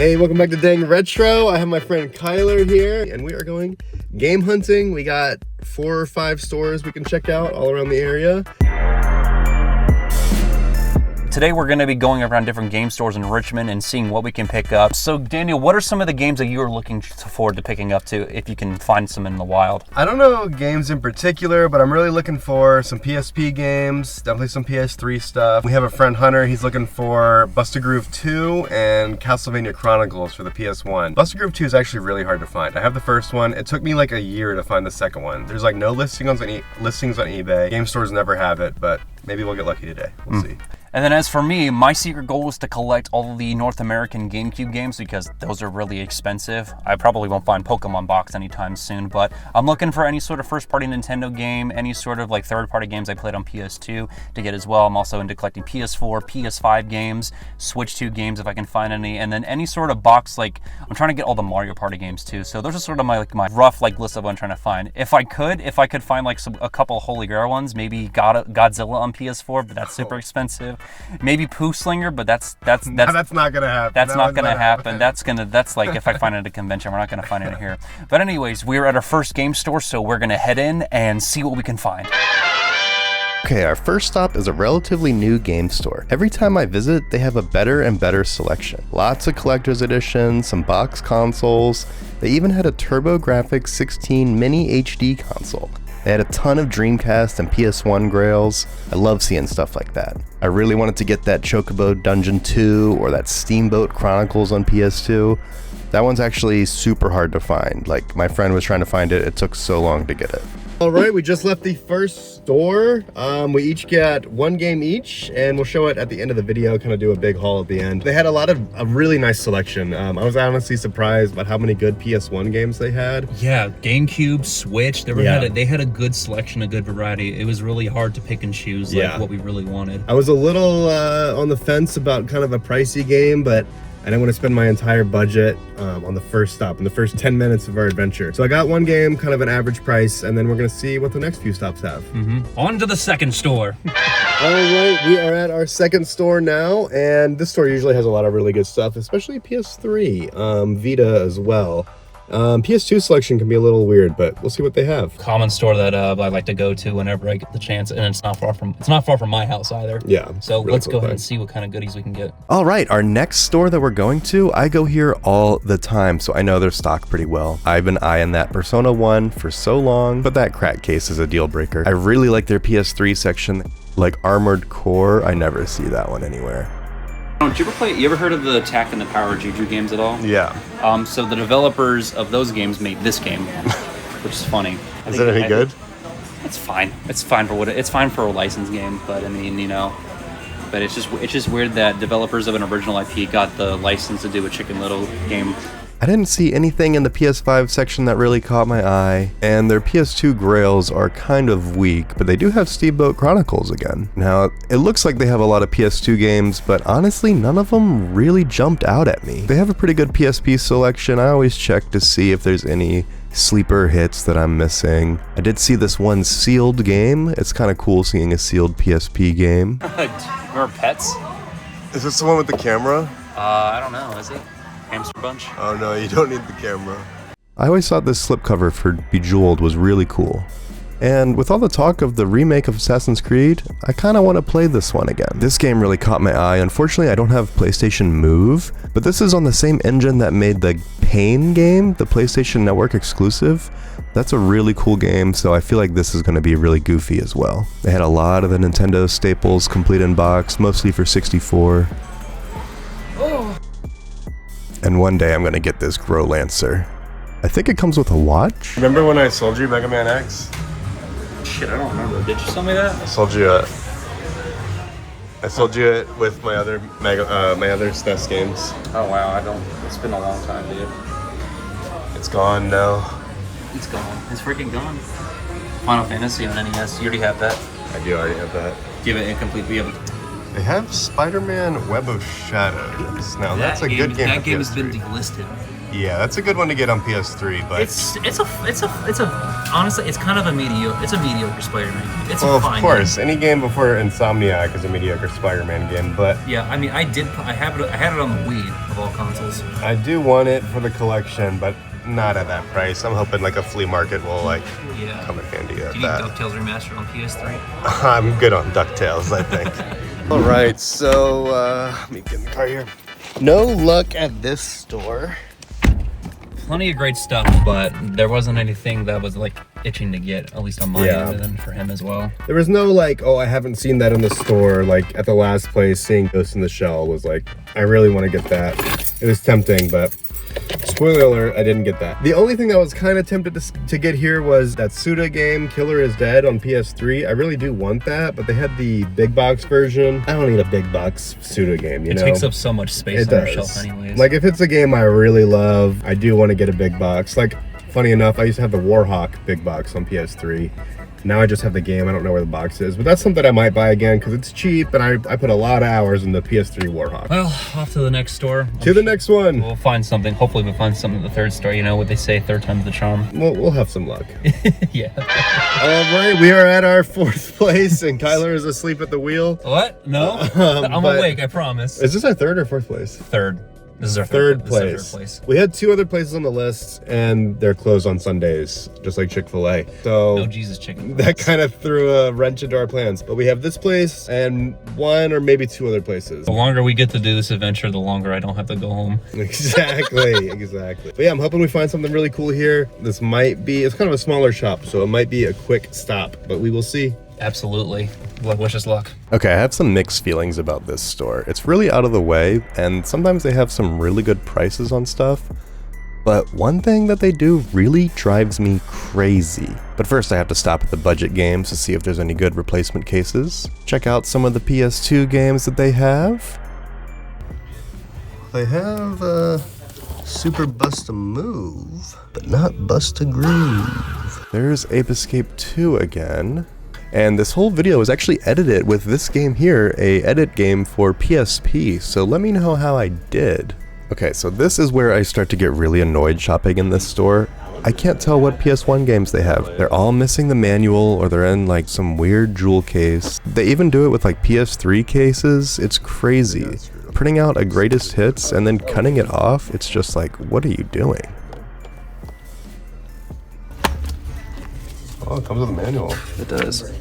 Hey, welcome back to Dang Retro. I have my friend Kyler here, and we are going game hunting. We got 4 or 5 stores we can check out all around the area. Today we're going to be going around different game stores in Richmond and seeing what we can pick up. So Daniel, what are some of the games that you are looking forward to picking up to if you can find some in the wild? I don't know games in particular, but I'm really looking for some PSP games, definitely some PS3 stuff. We have a friend Hunter, he's looking for Busta Groove 2 and Castlevania Chronicles for the PS1. Busta Groove 2 is actually really hard to find. I have the first one. It took me like a year to find the second one. There's like no listings on eBay. Game stores never have it, but maybe we'll get lucky today. We'll see. And then as for me, my secret goal is to collect all the North American GameCube games because those are really expensive. I probably won't find Pokemon Box anytime soon, but I'm looking for any sort of first-party Nintendo game, any sort of like third-party games I played on PS2 to get as well. I'm also into collecting PS4, PS5 games, Switch 2 games if I can find any, and then any sort of box, like I'm trying to get all the Mario Party games too. So those are sort of my rough list of what I'm trying to find. If I could find like a couple Holy Grail ones, maybe Godzilla on PS4, but that's super expensive. Maybe Poo Slinger, but that's not gonna happen. That's not gonna happen. That's like if I find it at a convention, we're not gonna find it here. But anyways, we're at our first game store, so we're gonna head in and see what we can find. Okay, our first stop is a relatively new game store. Every time I visit, they have a better and better selection. Lots of collector's editions, some box consoles. They even had a TurboGrafx 16 mini HD console. They had a ton of Dreamcast and PS1 grails. I love seeing stuff like that. I really wanted to get that Chocobo Dungeon 2 or that Steamboat Chronicles on PS2. That one's actually super hard to find. Like, my friend was trying to find it, it took so long to get it. All right, we just left the first store. We each get 1 game each, and we'll show it at the end of the video, kind of do a big haul at the end. They had a really nice selection. I was honestly surprised about how many good PS1 games they had. Yeah, GameCube, Switch, they had a good selection, a good variety. It was really hard to pick and choose what we really wanted. I was a little on the fence about kind of a pricey game, but I didn't want to spend my entire budget on the first stop, in the first 10 minutes of our adventure. So I got 1 game, kind of an average price, and then we're going to see what the next few stops have. On to the second store. All right, we are at our second store now, and this store usually has a lot of really good stuff, especially PS3, Vita as well. PS2 selection can be a little weird, but we'll see what they have. Common store that I like to go to whenever I get the chance, and it's not far from my house either. Yeah. So let's go ahead and see what kind of goodies we can get. All right, our next store that we're going to, I go here all the time, so I know their stock pretty well. I've been eyeing that Persona 1 for so long, but that crack case is a deal breaker. I really like their PS3 section, like Armored Core. I never see that one anywhere. Did you ever heard of the Attack and the Power Juju games at all? Yeah. So the developers of those games made this game, which is funny. Is it any good? It's fine. It's fine for a licensed game, but I mean, but it's just weird that developers of an original IP got the license to do a Chicken Little game. I didn't see anything in the PS5 section that really caught my eye, and their PS2 grails are kind of weak, but they do have Steamboat Chronicles again. Now, it looks like they have a lot of PS2 games, but honestly, none of them really jumped out at me. They have a pretty good PSP selection. I always check to see if there's any sleeper hits that I'm missing. I did see this one sealed game. It's kind of cool seeing a sealed PSP game. Remember Pets? Is this the one with the camera? I don't know, is it? Hamster Bunch? Oh no, you don't need the camera. I always thought this slipcover for Bejeweled was really cool. And with all the talk of the remake of Assassin's Creed, I kind of want to play this one again. This game really caught my eye. Unfortunately, I don't have PlayStation Move, but this is on the same engine that made the Pain game, the PlayStation Network exclusive. That's a really cool game, so I feel like this is going to be really goofy as well. They had a lot of the Nintendo staples complete in box, mostly for 64. And one day I'm gonna get this Grow Lancer. I think it comes with a watch? Remember when I sold you Mega Man X? Shit, I don't remember. Did you sell me that? I sold you it with my other SNES games. Oh wow, it's been a long time, dude. It's gone now. It's gone. It's freaking gone. Final Fantasy on NES, you already have that. I do already have that. Give it incomplete. They have Spider-Man Web of Shadows. Now that's a good game. That game has been delisted. Yeah, that's a good one to get on PS3, but honestly, it's kind of a mediocre Spider-Man. It's well, a fine of course, game. any game before Insomniac is a mediocre Spider-Man game, but Yeah, I mean, I had it on the Wii of all consoles. I do want it for the collection, but not at that price. I'm hoping like a flea market will like come in handy at Do you need that. DuckTales Remastered on PS3? I'm good on DuckTales, I think. All right, so let me get in the car here. No luck at this store. Plenty of great stuff, but there wasn't anything that was like itching to get, at least on my end, and then for him as well. There was no like, oh, I haven't seen that in the store. Like at the last place, seeing Ghost in the Shell was like, I really want to get that. It was tempting, but spoiler alert, I didn't get that. The only thing I was kind of tempted to get here was that Suda game, Killer is Dead on PS3. I really do want that, but they had the big box version. I don't need a big box Suda game, you know? It takes up so much space on your shelf anyways. Like if it's a game I really love, I do want to get a big box. Like, funny enough, I used to have the Warhawk big box on PS3. Now I just have the game. I don't know where the box is, but that's something I might buy again because it's cheap and I put a lot of hours in the PS3 Warhawk. Well, off to the next store. To the next one. We'll find something. Hopefully we'll find something at the third store. You know what they say, third time's the charm. We'll have some luck. Yeah. All right, we are at our 4th place and Kyler is asleep at the wheel. What? No? I'm awake, I promise. Is this our 3rd or 4th place? Third. This is our third place. We had 2 other places on the list, and they're closed on Sundays, just like Chick-fil-A. So no Jesus chicken. That kind of threw a wrench into our plans. But we have this place and 1 or maybe 2 other places. The longer we get to do this adventure, the longer I don't have to go home. Exactly, exactly. But yeah, I'm hoping we find something really cool here. This might be, it's kind of a smaller shop, so it might be a quick stop, but we will see. Absolutely. Wish us luck. Okay, I have some mixed feelings about this store. It's really out of the way, and sometimes they have some really good prices on stuff. But one thing that they do really drives me crazy. But first I have to stop at the budget games to see if there's any good replacement cases. Check out some of the PS2 games that they have. They have Super Bust a Move, but not Bust a Groove. There's Ape Escape 2 again. And this whole video was actually edited with this game here, a edit game for PSP, so let me know how I did. Okay, so this is where I start to get really annoyed shopping in this store. I can't tell what PS1 games they have. They're all missing the manual, or they're in like some weird jewel case. They even do it with like PS3 cases. It's crazy. Printing out a greatest hits and then cutting it off, it's just like, what are you doing? Oh, it comes with a manual. It does.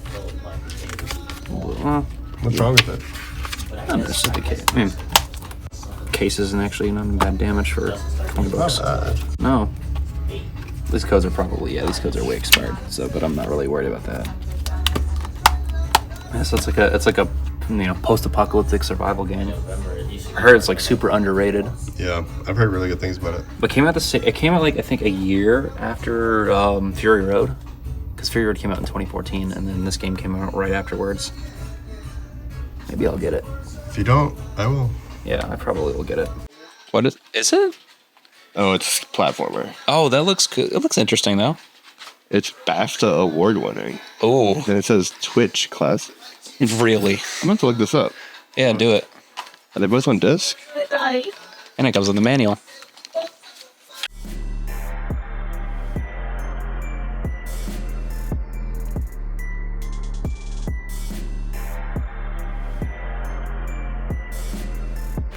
What's wrong with it? No, it's just a case. I mean, case isn't actually not bad damage for 20 bucks. No. These codes are probably, these codes are way expired. So, but I'm not really worried about that. Yeah, so it's like a post-apocalyptic survival game. I heard it's like super underrated. Yeah, I've heard really good things about it. But it came out like I think a year after Fury Road. Because Fury Road came out in 2014, and then this game came out right afterwards. Maybe I'll get it. If you don't, I will. Yeah, I probably will get it. What is it? Oh, it's platformer. Oh, that looks good. It looks interesting though. It's BAFTA award winning. Oh, And it says Twitch class. really? I'm gonna have to look this up. Yeah, do it. Are they both on disc? And it comes with the manual.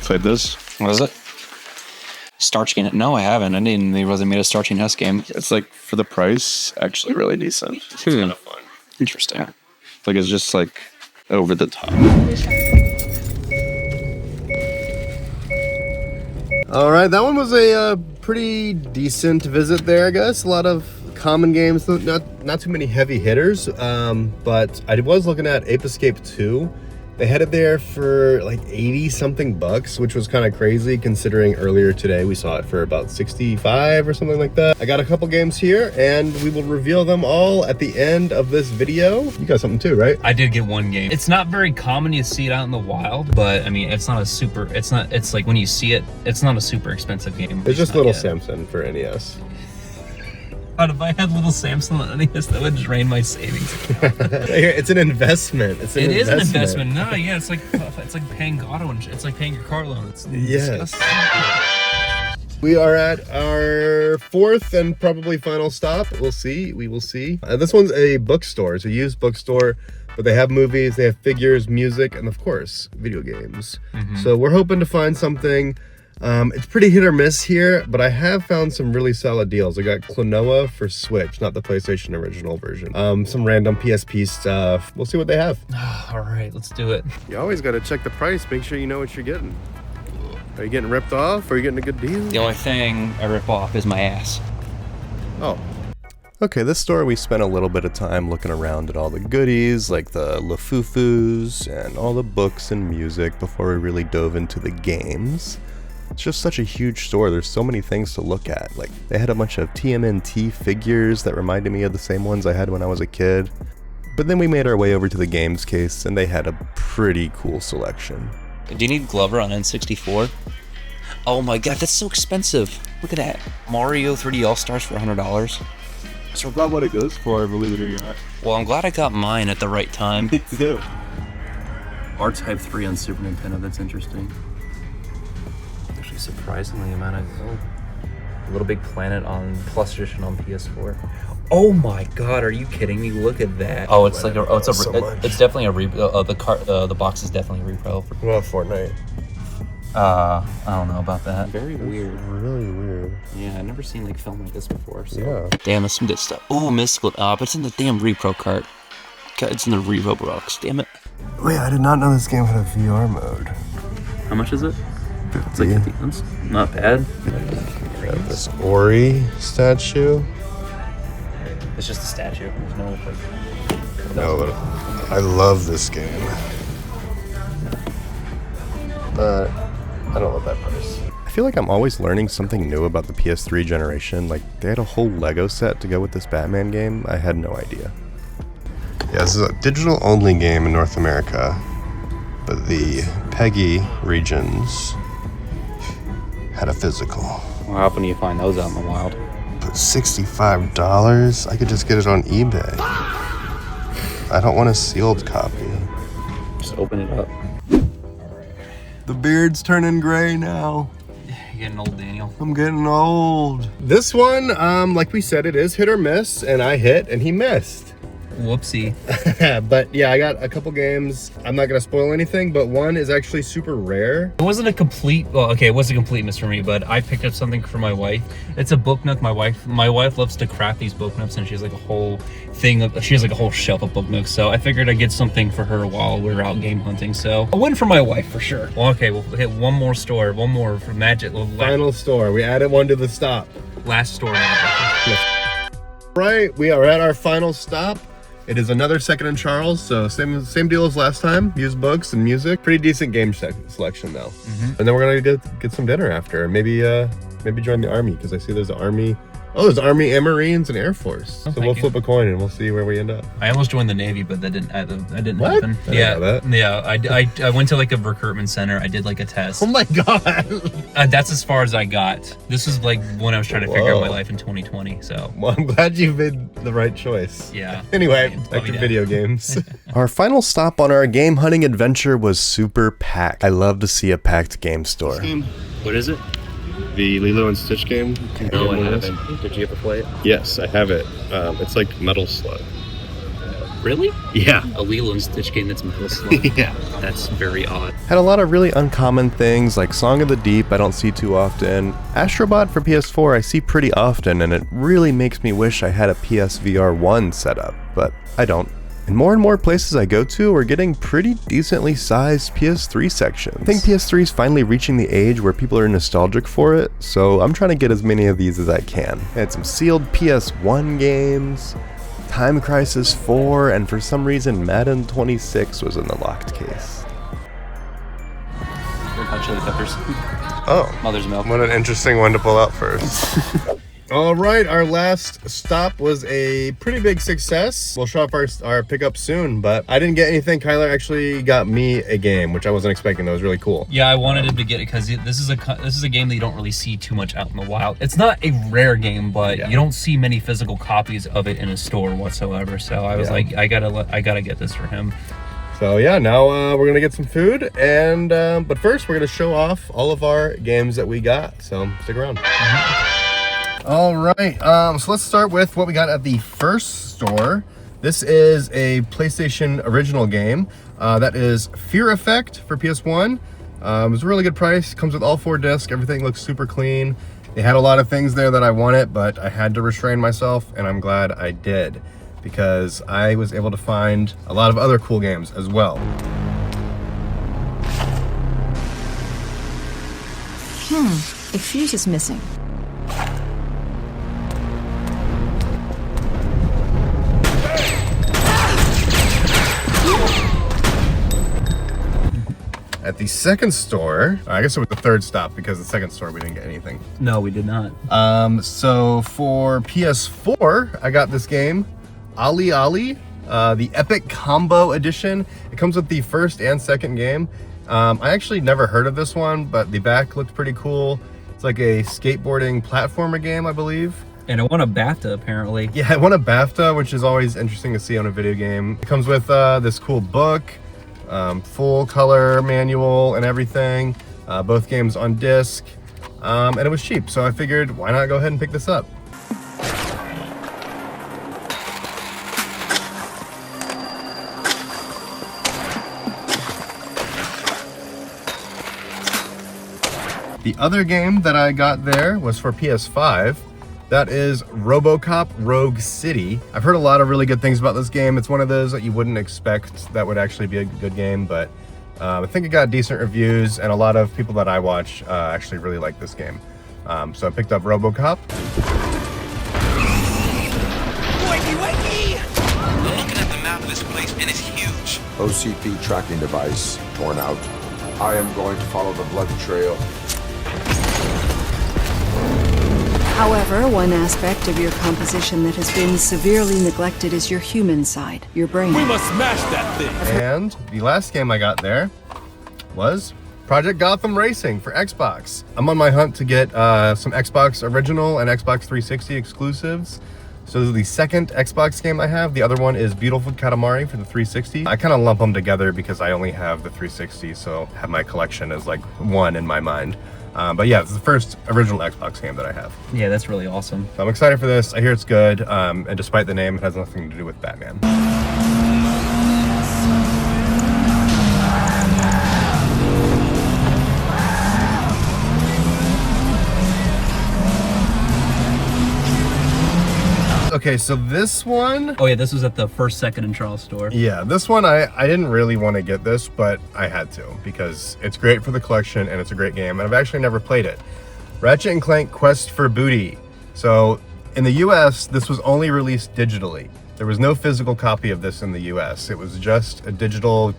Played this? What is it? Starch game? No, I haven't. I didn't. They wasn't made a Starch NES game. It's like, for the price, actually really decent. It's kind of fun. Interesting. Like, it's just like over the top. All right, that one was a pretty decent visit there, I guess. A lot of common games, not too many heavy hitters, but I was looking at Ape Escape 2. They had it there for like 80 something bucks, which was kind of crazy considering earlier today we saw it for about 65 or something like that. I got a couple games here and we will reveal them all at the end of this video. You got something too, right? I did get one game. It's not very common to see it out in the wild, but I mean, it's like when you see it, it's not a super expensive game. It's just Little Samson for NES. God, if I had Little Samson on NES, that would drain my savings account. It's an investment. It is an investment. No, yeah, it's like paying auto and it's like paying your car loan. It's disgusting. We are at our fourth and probably final stop. We'll see. We will see. This one's a bookstore. It's a used bookstore, but they have movies, they have figures, music, and of course, video games. So we're hoping to find something. It's pretty hit or miss here, but I have found some really solid deals. I got Klonoa for Switch, not the PlayStation original version. Some random PSP stuff. We'll see what they have. All right, let's do it. You always got to check the price, make sure you know what you're getting. Are you getting ripped off, or are you getting a good deal? The only thing I rip off is my ass. Oh. Okay, this store we spent a little bit of time looking around at all the goodies, like the Lafufus and all the books and music before we really dove into the games. It's just such a huge store, there's so many things to look at. Like, they had a bunch of TMNT figures that reminded me of the same ones I had when I was a kid. But then we made our way over to the games case, and they had a pretty cool selection. Do you need Glover on N64? Oh my god, that's so expensive. Look at that. Mario 3D All-Stars for $100. So about what it goes for, believe it or not. Well, I'm glad I got mine at the right time. Me too. R-Type 3 on Super Nintendo, that's interesting. Actually, surprisingly amount of Little Big Planet on Plus Edition on PS4. Oh my god, are you kidding me? Look at that. Oh, it's like it's It's definitely a repro. The box is definitely a repro. What about Fortnite? I don't know about that. Very weird. Really weird. Yeah, I've never seen like film like this before. So. Yeah. Damn, that's some good stuff. Oh, Mystical. But it's in the damn repro cart. God, it's in the Revo box. Damn it. Wait, I did not know this game had a VR mode. How much is it? It's like 50 cents. Not bad. Got this Ori statue. It's just a statue. There's no like. No, but I love this game. But I don't love that price. I feel like I'm always learning something new about the PS3 generation. Like, they had a whole Lego set to go with this Batman game. I had no idea. Yeah, this is a digital-only game in North America, but the PEGI regions had a physical. How often do you find those out in the wild? But $65? I could just get it on eBay. I don't want a sealed copy. Just open it up. The beard's turning gray now. You're getting old, Daniel. I'm getting old. This one, like we said, it is hit or miss, and I hit and he missed. Whoopsie. But yeah, I got a couple games. I'm not gonna spoil anything, but one is actually super rare. It wasn't a complete, well, okay, it was a complete miss for me, but I picked up something for my wife. It's a book nook. My wife loves to craft these book nooks, and she has like a whole shelf of book nooks. So I figured I'd get something for her while we were out game hunting. So a win for my wife for sure. Well, okay, we'll hit one more store, one more for Magic. Final store. We added one to the stop. Last store. Right, we are at our final stop. It is another Second and Charles, so same deal as last time. Used books and music. Pretty decent game selection though. And then we're gonna get some dinner after. Maybe join the army, because I see there's an army. Oh, there's Army and Marines and Air Force. So we'll flip a coin and we'll see where we end up. I almost joined the Navy, but that didn't happen. I didn't know that. Yeah. I went to like a recruitment center. I did like a test. Oh my god. That's as far as I got. This was like when I was trying to figure out my life in 2020. So. Well, I'm glad you made the right choice. Yeah. Anyway, back to video games. Our final stop on our game hunting adventure was super packed. I love to see a packed game store. What is it? The Lilo and Stitch game. No, I haven't. Did you ever play it? Yes, I have it. It's like Metal Slug. Really? Yeah. A Lilo and Stitch game that's Metal Slug. Yeah. That's very odd. Had a lot of really uncommon things like Song of the Deep I don't see too often. Astrobot for PS4 I see pretty often, and it really makes me wish I had a PSVR 1 set up, but I don't. And more places I go to are getting pretty decently sized PS3 sections. I think PS3 is finally reaching the age where people are nostalgic for it, so I'm trying to get as many of these as I can. I had some sealed PS1 games, Time Crisis 4, and for some reason Madden 26 was in the locked case. Red Hot Chili Peppers. Oh. Mother's Milk. What an interesting one to pull out first. All right, our last stop was a pretty big success. We'll show off our pickup soon, but I didn't get anything. Kyler actually got me a game, which I wasn't expecting. That was really cool. Yeah, I wanted him to get it because this is a game that you don't really see too much out in the wild. It's not a rare game, but you don't see many physical copies of it in a store whatsoever. So I was like, I gotta get this for him. So yeah, now we're gonna get some food, and but first we're gonna show off all of our games that we got. So stick around. All right, so let's start with what we got at the first store. This is a PlayStation original game. That is Fear Effect for PS1. It was a really good price. Comes with all 4 discs. Everything looks super clean. They had a lot of things there that I wanted, but I had to restrain myself, and I'm glad I did, because I was able to find a lot of other cool games as well. A fuse is missing. At the second store, I guess it was the third stop, because the second store we didn't get anything. No, we did not. So for PS4, I got this game, Ali Ali, the Epic Combo Edition. It comes with the first and second game. I actually never heard of this one, but the back looked pretty cool. It's like a skateboarding platformer game, I believe. And it won a BAFTA, apparently. Yeah, it won a BAFTA, which is always interesting to see on a video game. It comes with this cool book, full color manual and everything. Both games on disc, and it was cheap, so I figured why not go ahead and pick this up. The other game that I got there was for PS5. That is RoboCop Rogue City. I've heard a lot of really good things about this game. It's one of those that you wouldn't expect that would actually be a good game, but I think it got decent reviews, and a lot of people that I watch actually really like this game. So I picked up RoboCop. Wakey, wakey! I'm looking at the map of this place, and it's huge. OCP tracking device torn out. I am going to follow the blood trail. However, one aspect of your composition that has been severely neglected is your human side, your brain. We must smash that thing. And the last game I got there was Project Gotham Racing for Xbox. I'm on my hunt to get some Xbox original and Xbox 360 exclusives. So this is the second Xbox game I have. The other one is Beautiful Katamari for the 360. I kind of lump them together because I only have the 360, so I have my collection as like one in my mind. But yeah, it's the first original Xbox game that I have. Yeah, that's really awesome. So I'm excited for this. I hear it's good, and despite the name, it has nothing to do with Batman. Okay, so this one... Oh yeah, this was at the first, second, and Charles store. Yeah, this one, I didn't really want to get this, but I had to, because it's great for the collection, and it's a great game, and I've actually never played it. Ratchet & Clank Quest for Booty. So, in the US, this was only released digitally. There was no physical copy of this in the US. It was just a digital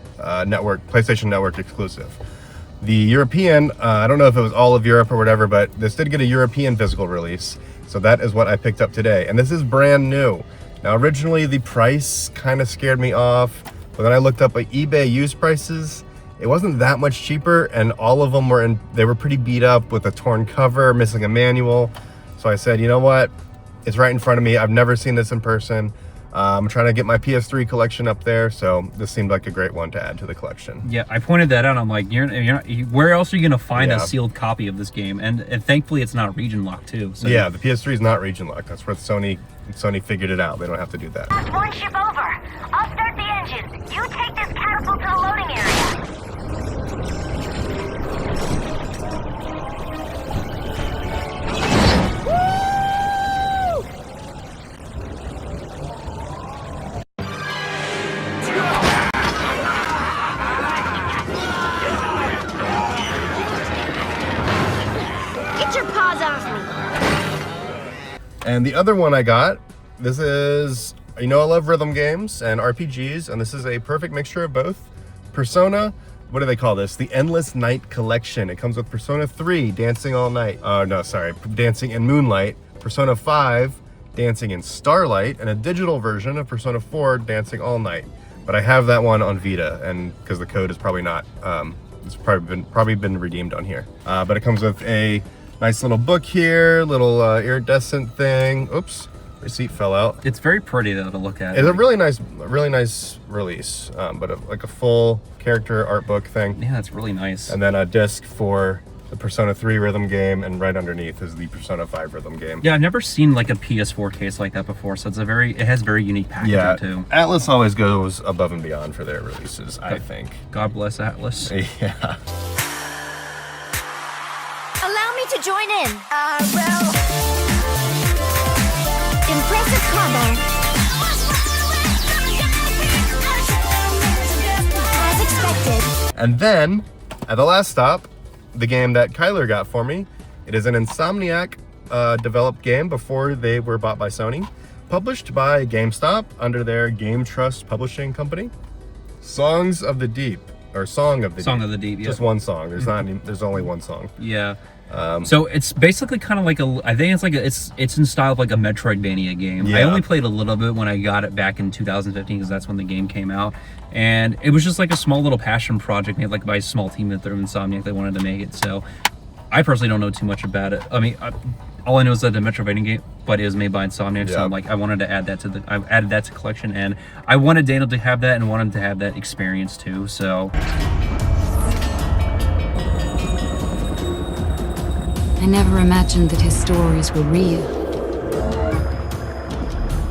network, PlayStation Network exclusive. The European, I don't know if it was all of Europe or whatever, but this did get a European physical release. So that is what I picked up today. And this is brand new. Now, originally the price kind of scared me off, but then I looked up like eBay used prices. It wasn't that much cheaper, and all of them they were pretty beat up with a torn cover, missing a manual. So I said, you know what? It's right in front of me. I've never seen this in person. I'm trying to get my PS3 collection up there, so this seemed like a great one to add to the collection. Yeah, I pointed that out. I'm like, you're not, where else are you gonna find Yeah. a sealed copy of this game? And thankfully, it's not region locked too. So. Yeah, the PS3 is not region locked. That's where Sony figured it out. They don't have to do that. Just one ship over. I'll start the engines. You take this catapult to the loading area. Get your paws off me. And the other one I got, this is, you know I love rhythm games and RPGs, and this is a perfect mixture of both. Persona, what do they call this? The Endless Night Collection. It comes with Persona 3, Dancing All Night. No, sorry, Dancing in Moonlight. Persona 5, Dancing in Starlight, and a digital version of Persona 4, Dancing All Night. But I have that one on Vita, and because the code is probably not, it's probably been redeemed on here. But it comes with a nice little book here, little iridescent thing. Oops. Receipt fell out. It's very pretty though to look at. It's a really nice release, but like a full character art book thing. Yeah, it's really nice. And then a disc for the Persona 3 rhythm game, and right underneath is the Persona 5 rhythm game. Yeah, I've never seen like a PS4 case like that before, so it has very unique packaging too. Atlas always goes above and beyond for their releases, I think. God bless Atlas. Yeah. Allow me to join in. Impressive combat. As expected. And then, at the last stop, the game that Kyler got for me. It is an Insomniac developed game before they were bought by Sony. Published by GameStop under their Game Trust Publishing Company. Songs of the Deep, or Song of the Deep. Song of the Deep, yeah. Just one song. There's not any, there's only one song. Yeah. So it's basically kind of like I think it's like it's in style of like a Metroidvania game. Yeah. I only played a little bit when I got it back in 2015 because that's when the game came out, and it was just like a small little passion project made like by a small team at Insomniac. They wanted to make it, so I personally don't know too much about it. I mean, all I know is that it's a Metroidvania game, but it was made by Insomniac, so I'm like, I wanted to add that to I added that to collection, and I wanted Daniel to have that and wanted to have that experience too. So. I never imagined that his stories were real,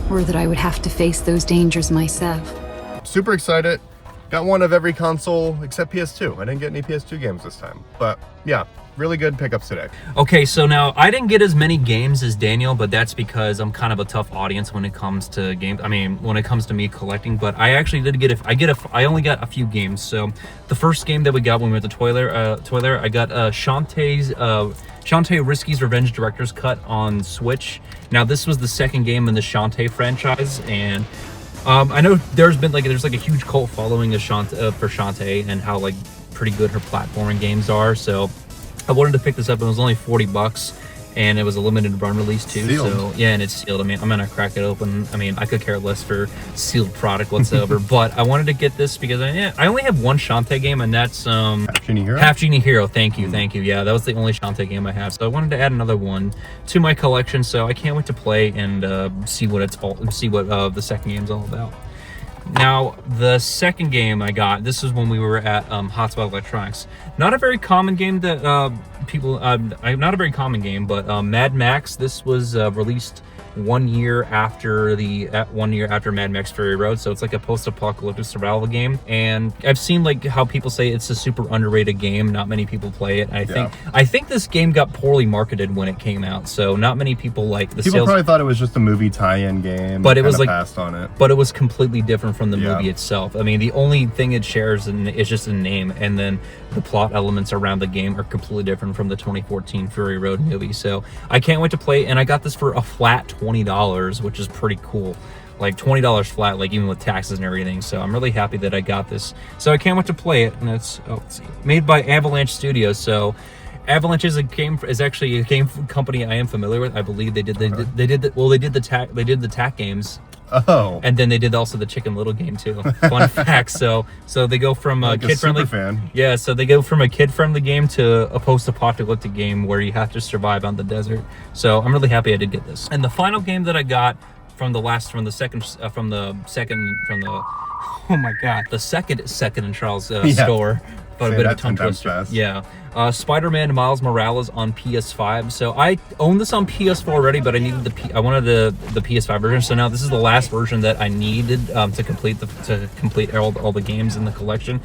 or that I would have to face those dangers myself. Super excited. Got one of every console except PS2. I didn't get any PS2 games this time. But yeah, really good pickups today. Okay, so now I didn't get as many games as Daniel, but that's because I'm kind of a tough audience when it comes to games. I mean, when it comes to me collecting, but I actually did get I only got a few games. So the first game that we got when we were at the Toiler, I got Shantae Risky's Revenge Director's Cut on Switch. Now this was the second game in the Shantae franchise, and I know there's like a huge cult following of for Shantae and how like pretty good her platforming games are. So I wanted to pick this up. It was only $40, and it was a limited run release too. Sealed. So yeah, and it's sealed. I mean, I'm gonna crack it open. I mean, I could care less for sealed product whatsoever, but I wanted to get this because I only have one Shantae game, and that's Half Genie Hero? Half Genie Hero. Thank you. Yeah, that was the only Shantae game I have. So I wanted to add another one to my collection. So I can't wait to play and see what the second game's all about. Now, the second game I got, this is when we were at Hotspot Electronics. Not a very common game that not a very common game, but Mad Max. This was released 1 year after Mad Max Fury Road, so it's like a post-apocalyptic survival game. And I've seen like how people say it's a super underrated game. Not many people play it. And I think this game got poorly marketed when it came out, so not many people like the People probably thought it was just a movie tie-in game, but it was like passed on it. But it was completely different from the movie itself. I mean, the only thing it shares is just a name, and then the plot elements around the game are completely different from the 2014 Fury Road movie. So I can't wait to play it, and I got this for a flat $20, which is pretty cool. Like $20 flat, like even with taxes and everything. So I'm really happy that I got this. So I can't wait to play it, and it's made by Avalanche Studios. So Avalanche is actually a game company I am familiar with. I believe they did the TAC games. Oh. And then they did also the Chicken Little game too. Fun fact. So they go from a kid-friendly fan. Yeah, so they go from a kid-friendly game to a post-apocalyptic game where you have to survive on the desert. So I'm really happy I did get this. And the final game that I got from the second and Charles store. But a bit of a tongue twister. Yeah. Spider-Man Miles Morales on PS5. So I own this on PS4 already, but I needed I wanted the PS5 version. So now this is the last version that I needed to complete all the games in the collection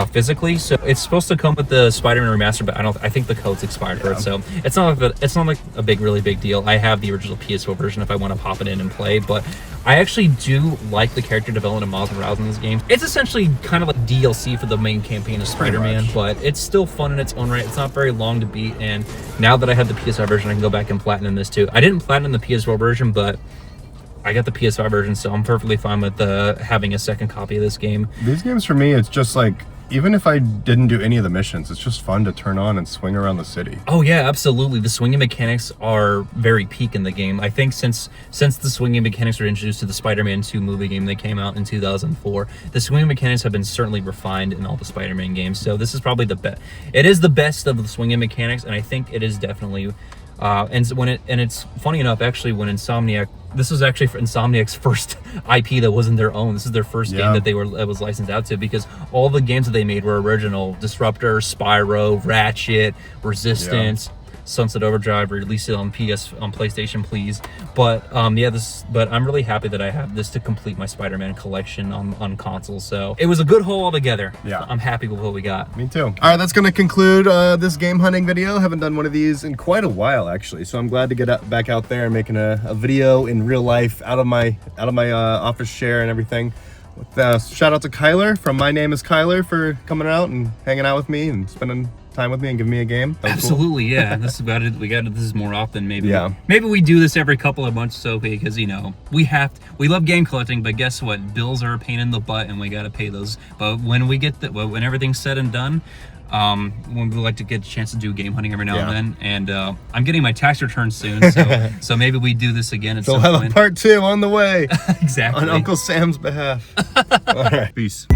physically. So it's supposed to come with the Spider-Man remaster, but I think the code's expired for it. So it's not like a really big deal. I have the original PS4 version if I want to pop it in and play, but I actually do like the character development of Miles Morales in this game. It's essentially kind of like DLC for the main campaign of Spider-Man, but it's still fun in its own right. It's not very long to beat, and now that I have the PS5 version, I can go back and platinum this too. I didn't platinum the PS4 version, but I got the PS5 version, so I'm perfectly fine with having a second copy of this game. These games for me, it's just like, even if I didn't do any of the missions, it's just fun to turn on and swing around the city. Oh yeah, absolutely. The swinging mechanics are very peak in the game. I think since the swinging mechanics were introduced to the Spider-Man 2 movie game that came out in 2004, the swinging mechanics have been certainly refined in all the Spider-Man games. So this is probably the best. It is the best of the swinging mechanics, and I think it is definitely And it's funny enough, actually, when Insomniac, this was actually for Insomniac's first IP that wasn't their own. This is their first game that was licensed out to, because all the games that they made were original. Disruptor, Spyro, Ratchet, Resistance, Sunset Overdrive, release it on PlayStation, please. But but I'm really happy that I have this to complete my Spider-Man collection on console. So it was a good haul altogether. Yeah, I'm happy with what we got. Me too. All right, that's gonna conclude this game hunting video. Haven't done one of these in quite a while, actually. So I'm glad to get back out there and making a video in real life, out of my office chair and everything. Shout out to Kyler from My Name is Kyler for coming out and hanging out with me and spending time with me and giving me a game. Absolutely, cool. Yeah. This is about it. We got to do this more often, maybe. Yeah. Maybe we do this every couple of months, so because we love game collecting, but guess what? Bills are a pain in the butt, and we got to pay those. But when when everything's said and done, when we like to get a chance to do game hunting every now and then, and I'm getting my tax return soon, so maybe we do this again at some point. We'll have a part 2 on the way. Exactly. On Uncle Sam's behalf. All right. Peace.